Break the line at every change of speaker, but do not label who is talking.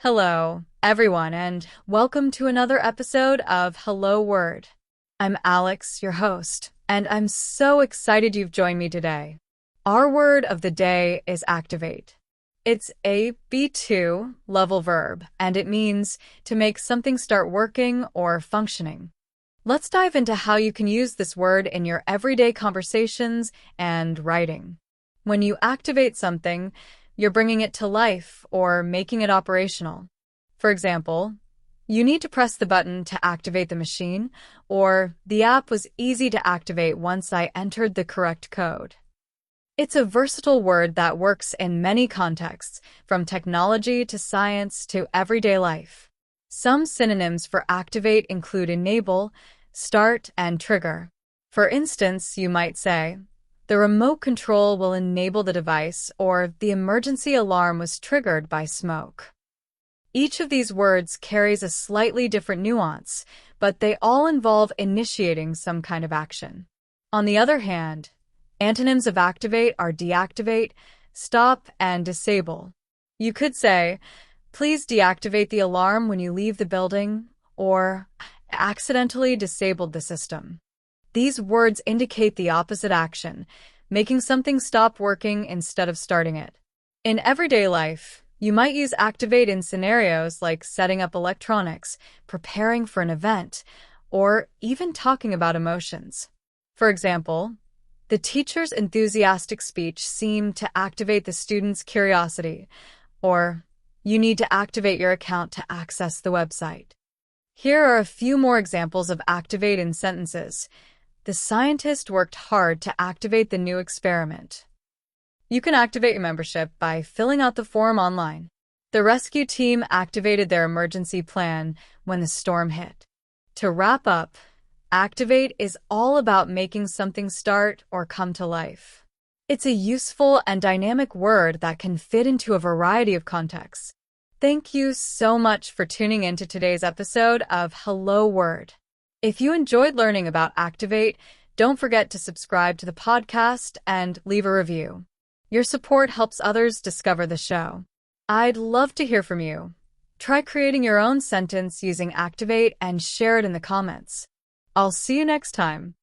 Hello, everyone, and welcome to another episode of Hello Word. I'm Alex, your host, and I'm so excited you've joined me today. Our word of the day is activate. It's a B2 level verb, and it means to make something start working or functioning. Let's dive into how you can use this word in your everyday conversations and writing. When you activate something, you're bringing it to life or making it operational. For example, you need to press the button to activate the machine, or the app was easy to activate once I entered the correct code. It's a versatile word that works in many contexts, from technology to science to everyday life. Some synonyms for activate include enable, start, and trigger. For instance, you might say, the remote control will enable the device, or the emergency alarm was triggered by smoke. Each of these words carries a slightly different nuance, but they all involve initiating some kind of action. On the other hand, antonyms of activate are deactivate, stop, and disable. You could say, please deactivate the alarm when you leave the building, or accidentally disabled the system. These words indicate the opposite action, making something stop working instead of starting it. In everyday life, you might use activate in scenarios like setting up electronics, preparing for an event, or even talking about emotions. For example, the teacher's enthusiastic speech seemed to activate the student's curiosity, or you need to activate your account to access the website. Here are a few more examples of activate in sentences. The scientist worked hard to activate the new experiment. You can activate your membership by filling out the form online. The rescue team activated their emergency plan when the storm hit. To wrap up, activate is all about making something start or come to life. It's a useful and dynamic word that can fit into a variety of contexts. Thank you so much for tuning in to today's episode of Hello Word. If you enjoyed learning about activate, don't forget to subscribe to the podcast and leave a review. Your support helps others discover the show. I'd love to hear from you. Try creating your own sentence using activate and share it in the comments. I'll see you next time.